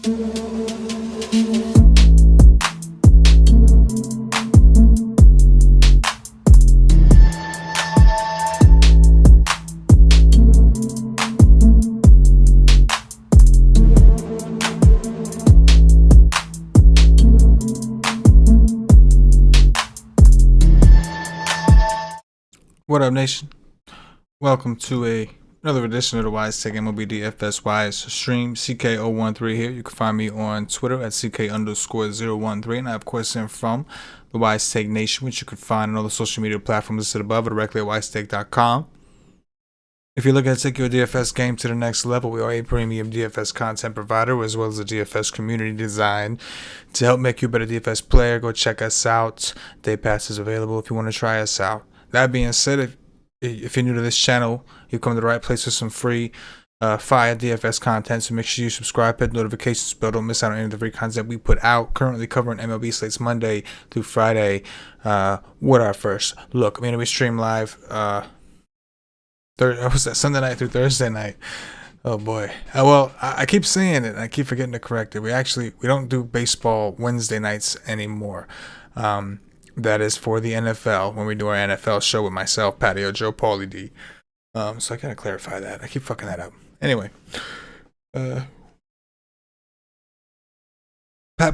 What up, nation? Welcome to another edition of the WiseTake MLB DFS Wise stream. CK013 here. You can find me on Twitter at CK_013, and I of course am from the WiseTake Nation, which you can find on all the social media platforms listed above or directly at WiseTake.com. If you're looking to take your DFS game to the next level, we are a premium DFS content provider as well as a DFS community designed to help make you a better DFS player. Go check us out. Day pass is available if you want to try us out. That being said, if you're new to this channel, you've come to the right place for some free fire DFS content. So make sure you subscribe, hit notifications bell, don't miss out on any of the free content we put out. Currently covering MLB slates Monday through Friday with our first look. I mean, we stream live Sunday night through Thursday night. Oh boy. Well, I keep saying it. I keep forgetting to correct it. We don't do baseball Wednesday nights anymore. That is for the NFL when we do our NFL show with myself, Patio Joe, Paulie D. So I gotta clarify that. I keep fucking that up. Anyway, Pat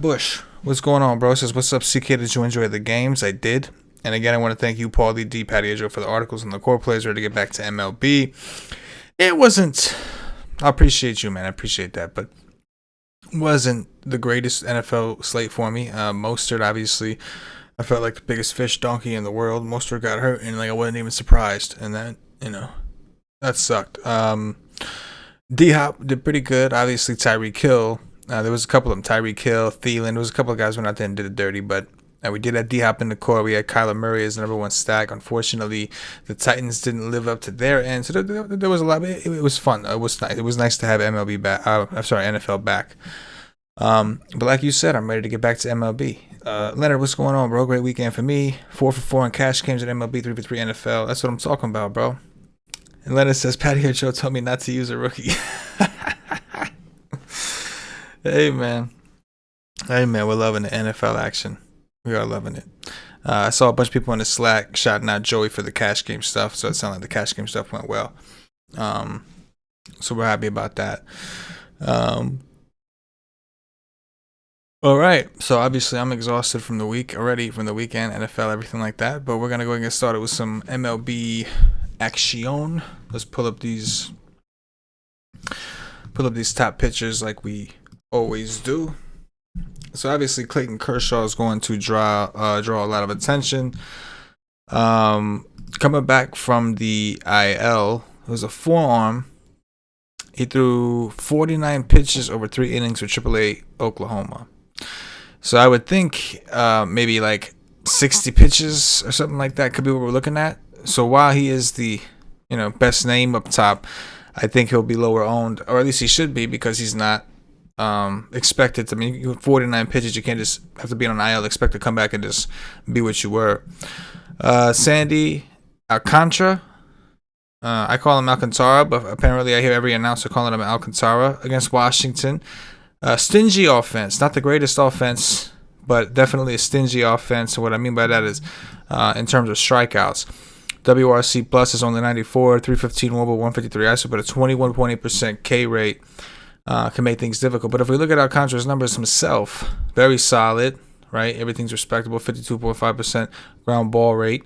Bush, what's going on, bro? Says, what's up, CK? Did you enjoy the games? I did. And again, I want to thank you, Paulie D, Patio Joe, for the articles and the core plays. Ready to get back to MLB. It wasn't. I appreciate you, man. I appreciate that, but wasn't the greatest NFL slate for me. Mostert, obviously. I felt like the biggest fish donkey in the world. Mostert got hurt, and I wasn't even surprised. And that, that sucked. D-Hop did pretty good. Obviously, Tyreek Hill. There was a couple of them. Tyreek Hill, Thielen. There was a couple of guys who went out there and did it dirty. But we did have D-Hop in the core. We had Kyler Murray as the number one stack. Unfortunately, the Titans didn't live up to their end. So there was a lot. It was fun. It was nice. It was nice to have MLB back. NFL back. But like you said, I'm ready to get back to MLB. Leonard, what's going on, bro? Great weekend for me. 4 for 4 in cash games at MLB, 3 for 3 NFL. That's what I'm talking about, bro. And Leonard says, Patio Joe told me not to use a rookie. Hey, man. We're loving the NFL action. We are loving it. I saw a bunch of people in the Slack shouting out Joey for the cash game stuff, so it sounded like the cash game stuff went well. So we're happy about that. All right, so obviously I'm exhausted from the week already, from the weekend, NFL, everything like that. But we're gonna go and get started with some MLB action. Let's pull up these top pitchers like we always do. So obviously Clayton Kershaw is going to draw a lot of attention. Coming back from the IL, it was a forearm. He threw 49 pitches over 3 innings for AAA Oklahoma. So I would think maybe like 60 pitches or something like that could be what we're looking at. So while he is the best name up top, I think he'll be lower owned, or at least he should be, because he's not expected to. I mean, you have 49 pitches. You can't just have to be on an IL, expect to come back and just be what you were. Sandy Alcantara. I call him Alcantara, but apparently I hear every announcer calling him Alcantara against Washington. Stingy offense, not the greatest offense, but definitely a stingy offense. So what I mean by that is in terms of strikeouts. WRC plus is only 94, 315 WOBA, 153 ISO, but a 21.8% K rate can make things difficult. But if we look at Alcantara's numbers himself, very solid, right? Everything's respectable, 52.5% ground ball rate.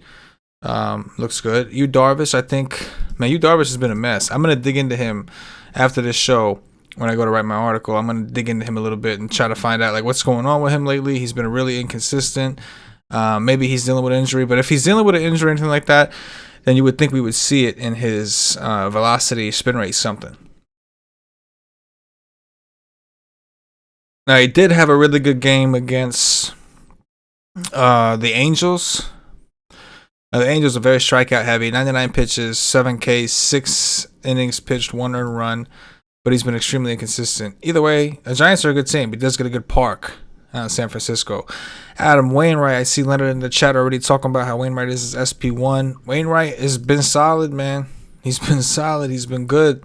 Looks good. Yu Darvish, I think, man, Yu Darvish has been a mess. I'm going to dig into him after this show. When I go to write my article, I'm going to dig into him a little bit and try to find out like what's going on with him lately. He's been really inconsistent. Maybe he's dealing with an injury, but if he's dealing with an injury or anything like that, then you would think we would see it in his velocity, spin rate, something. Now, he did have a really good game against the Angels. The Angels are very strikeout heavy, 99 pitches, 7 Ks, 6 innings pitched, 1 earned run. But he's been extremely inconsistent. Either way, the Giants are a good team. He does get a good park out in San Francisco. Adam Wainwright, I see Leonard in the chat already talking about how Wainwright is his SP1. Wainwright has been solid, man. He's been solid. He's been good.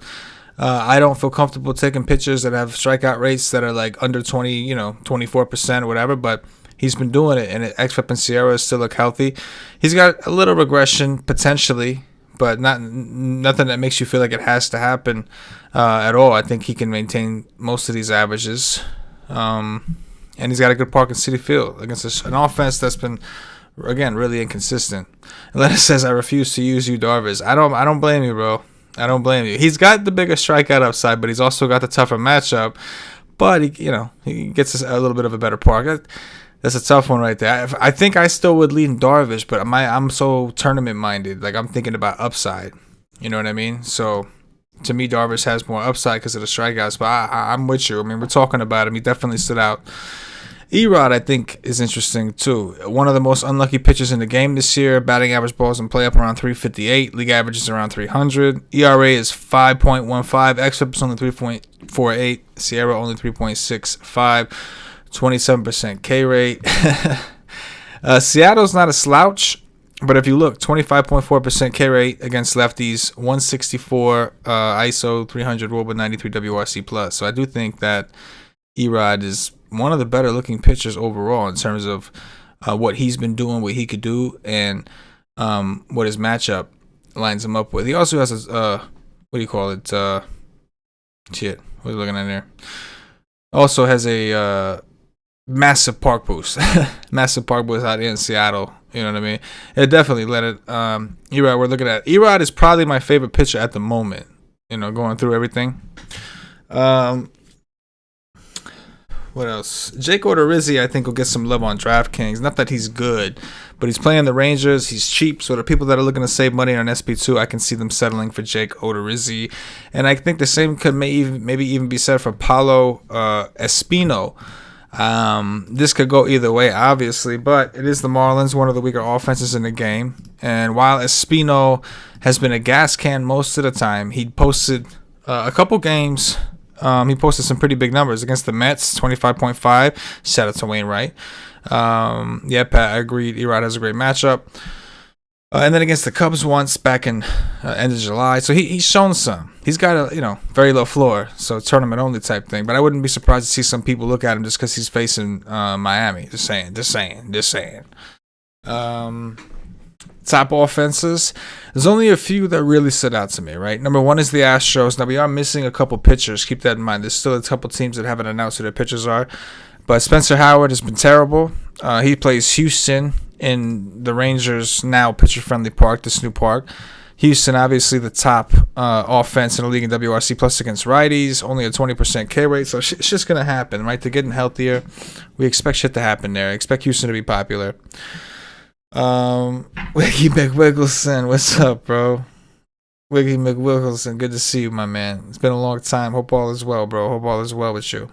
I don't feel comfortable taking pitchers that have strikeout rates that are like under 20, 24% or whatever, but he's been doing it, and XFIP and Sierra still look healthy. He's got a little regression potentially, but nothing that makes you feel like it has to happen at all. I think he can maintain most of these averages. And he's got a good park in Citi Field against an offense that's been, again, really inconsistent. Atlanta says, I refuse to use you, Darvish. I don't blame you, bro. I don't blame you. He's got the bigger strikeout upside, but he's also got the tougher matchup. But he gets a little bit of a better park. That's a tough one right there. I think I still would lean Darvish, but I'm so tournament minded. Like, I'm thinking about upside. You know what I mean? So to me, Darvish has more upside because of the strikeouts. But I'm with you. I mean, we're talking about him. He definitely stood out. Erod, I think, is interesting too. One of the most unlucky pitchers in the game this year. Batting average balls in play up around 358. League average is around 300. ERA is 5.15. XFIP is only 3.48. Sierra only 3.65. 27% K rate. Seattle's not a slouch, but if you look, 25.4% K rate against lefties, 164 ISO, 300 WOBA, 93 WRC plus. So I do think that Erod is one of the better looking pitchers overall in terms of what he's been doing, what he could do, and what his matchup lines him up with. He also has a what do you call it? Shit, what are you looking at there? Also has a massive park boost, massive park boost out in Seattle. You know what I mean? It definitely let it. Erod, we're looking at. Erod is probably my favorite pitcher at the moment. Going through everything. What else? Jake Odorizzi, I think, will get some love on DraftKings. Not that he's good, but he's playing the Rangers. He's cheap, so the people that are looking to save money on SP2, I can see them settling for Jake Odorizzi. And I think the same could maybe even be said for Paulo Espino. This could go either way, obviously, but it is the Marlins, one of the weaker offenses in the game. And while Espino has been a gas can most of the time, he posted a couple games. He posted some pretty big numbers against the Mets, 25.5. Shout out to Wainwright. Pat, I agreed. Erod has a great matchup. And then against the Cubs once back in end of July. So he's shown some. He's got a very low floor, so tournament only type thing. But I wouldn't be surprised to see some people look at him just because he's facing Miami. Just saying. Top offenses. There's only a few that really stood out to me, right? Number one is the Astros. Now, we are missing a couple pitchers. Keep that in mind. There's still a couple teams that haven't announced who their pitchers are. But Spencer Howard has been terrible. He plays Houston in the Rangers' now pitcher-friendly park, this new park. Houston, obviously, the top offense in the league in WRC plus against righties. Only a 20% K rate. So it's just going to happen, right? They're getting healthier. We expect shit to happen there. Expect Houston to be popular. Wiggy McWiggleson, what's up, bro? Wiggy McWiggleson, good to see you, my man. It's been a long time. Hope all is well, bro. Hope all is well with you.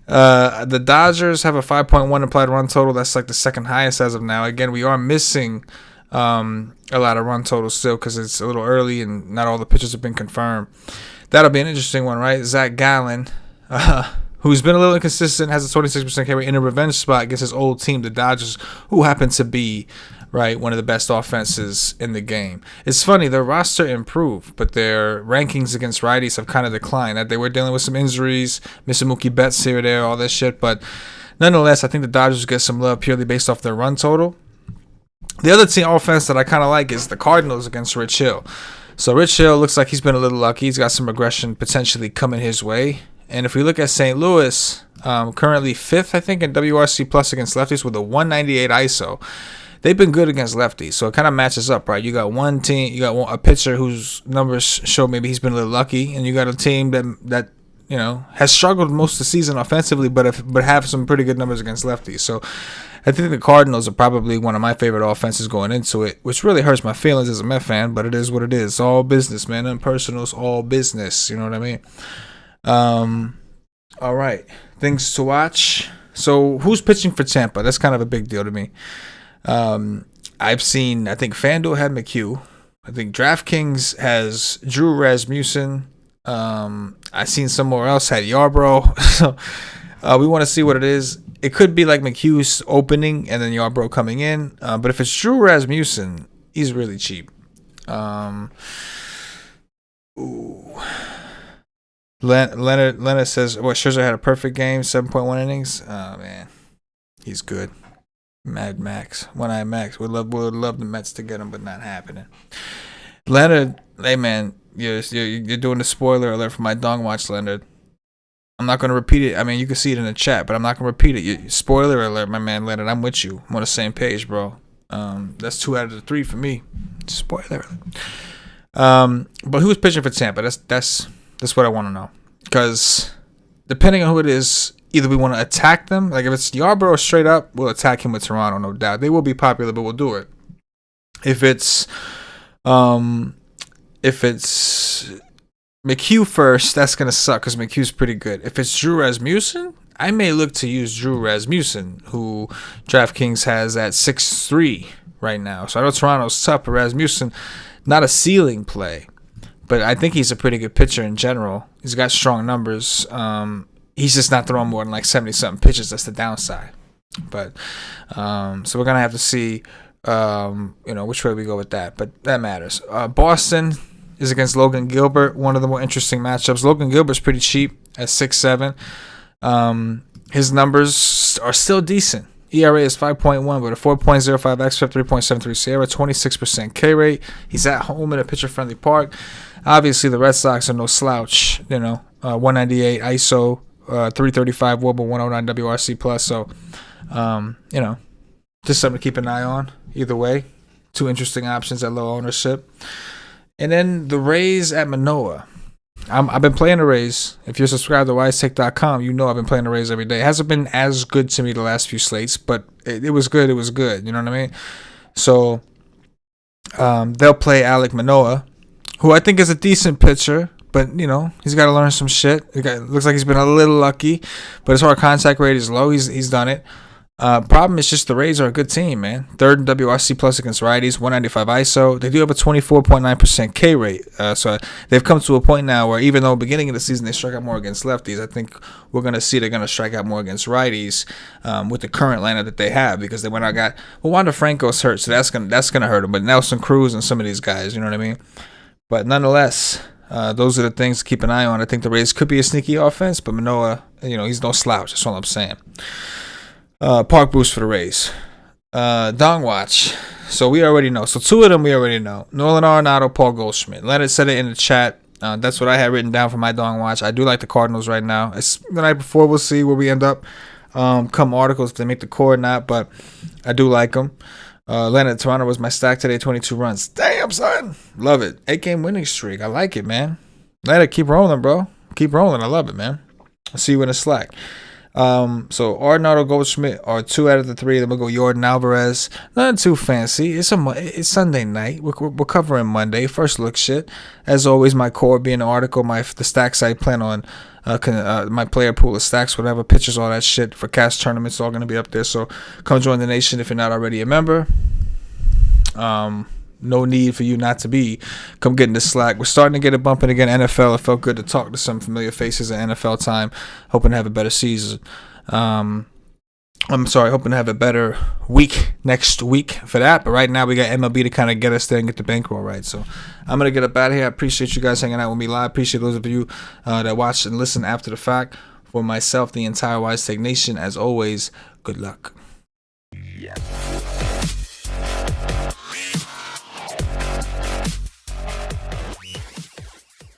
The Dodgers have a 5.1 implied run total. That's like the second highest as of now. Again, we are missing a lot of run totals still because it's a little early and not all the pitchers have been confirmed. That'll be an interesting one, right? Zach Gallen, who's been a little inconsistent, has a 26% K rate in a revenge spot against his old team, the Dodgers, who happen to be, right, one of the best offenses in the game. It's funny, their roster improved, but their rankings against righties have kind of declined. That they were dealing with some injuries, missing Mookie Betts here or there, all that shit. But nonetheless, I think the Dodgers get some love purely based off their run total. The other team offense that I kind of like is the Cardinals against Rich Hill. So Rich Hill looks like he's been a little lucky. He's got some regression potentially coming his way. And if we look at St. Louis, currently 5th, I think, in WRC plus against lefties with a 198 ISO. They've been good against lefties, so it kind of matches up, right? You got one team, you got a pitcher whose numbers show maybe he's been a little lucky, and you got a team that has struggled most of the season offensively, but have some pretty good numbers against lefties. So I think the Cardinals are probably one of my favorite offenses going into it, which really hurts my feelings as a Met fan, but it is what it is. It's all business, man. Impersonal is all business. You know what I mean? All right, things to watch. So who's pitching for Tampa? That's kind of a big deal to me. I think FanDuel had McHugh. I think DraftKings has Drew Rasmussen. I seen somewhere else had Yarbrough. So we want to see what it is. It could be like McHugh's opening and then Yarbrough coming in. But if it's Drew Rasmussen, he's really cheap. Leonard says, "What Scherzer had a perfect game, 7.1 innings. Oh man, he's good. Mad Max, One-Eye Max. Would love the Mets to get him, but not happening." Leonard, hey man, you're doing the spoiler alert for my Dong Watch, Leonard. I'm not gonna repeat it. I mean, you can see it in the chat, but I'm not gonna repeat it. Spoiler alert, my man Leonard. I'm with you. I'm on the same page, bro. That's 2 out of the 3 for me. Spoiler alert. But who's pitching for Tampa? That's what I want to know. Because depending on who it is, either we want to attack them. Like if it's Yarbrough straight up, we'll attack him with Toronto, no doubt. They will be popular, but we'll do it. If it's McHugh first, that's gonna suck because McHugh's pretty good. If it's Drew Rasmussen, I may look to use Drew Rasmussen, who DraftKings has at 6.3 right now. So I know Toronto's tough, but Rasmussen, not a ceiling play. But I think he's a pretty good pitcher in general. He's got strong numbers. He's just not throwing more than like 70-something pitches. That's the downside. But so we're going to have to see which way we go with that. But that matters. Boston is against Logan Gilbert, one of the more interesting matchups. Logan Gilbert's pretty cheap at 6.7. His numbers are still decent. ERA is 5.1 with a 4.05 xFIP, 3.73 SIERA, 26% K rate. He's at home in a pitcher-friendly park. Obviously, the Red Sox are no slouch. 198 ISO, 335 WOBA, 109 WRC plus. So, just something to keep an eye on. Either way, 2 interesting options at low ownership. And then the Rays at Manoah. I've been playing the Rays. If you're subscribed to WiseTake.com, you know I've been playing the Rays every day. It hasn't been as good to me the last few slates, but it was good. It was good. You know what I mean? So they'll play Alek Manoah, who I think is a decent pitcher, but, he's got to learn some shit. It looks like he's been a little lucky, but his hard contact rate is low. He's done it. Problem is just the Rays are a good team, man. 3rd in WRC plus against righties, 195 ISO. They do have a 24.9% K rate. So they've come to a point now where even though beginning of the season they struck out more against lefties, I think we're going to see they're going to strike out more against righties with the current lineup that they have, because they went out got Wander Franco's hurt, so that's gonna hurt them. But Nelson Cruz and some of these guys, you know what I mean? But nonetheless, those are the things to keep an eye on. I think the Rays could be a sneaky offense, but Manoah, he's no slouch. That's all I'm saying. Park boost for the Rays. Dong Watch. So we already know. So 2 of them we already know. Nolan Arenado, Paul Goldschmidt. Leonard said it in the chat. That's what I had written down for my Dong Watch. I do like the Cardinals right now. It's the night before. We'll see where we end up. Come articles if they make the core or not. But I do like them. Leonard, Toronto was my stack today. 22 runs. Damn, son. Love it. 8-game winning streak. I like it, man. Leonard, keep rolling, bro. Keep rolling. I love it, man. I'll see you in the Slack. So Arenado, Goldschmidt are 2 out of the 3. Then we'll go Jordan Alvarez. Nothing too fancy. It's Sunday night. We're covering Monday. First look shit. As always, my core being an article. The stacks I plan on. My player pool of stacks, whatever, pitchers, all that shit for cash tournaments, all gonna be up there. So come join the nation if you're not already a member. No need for you not to be. Come get in the Slack. We're starting to get it bumping again. NFL. It felt good to talk to some familiar faces at NFL time. Hoping to have a better season. Hoping to have a better week next week for that. But right now we got MLB to kind of get us there and get the bankroll right. So I'm going to get up out of here. I appreciate you guys hanging out with me live. Appreciate those of you that watch and listen after the fact. For myself, the entire WiseTake Nation, as always, good luck. Yes.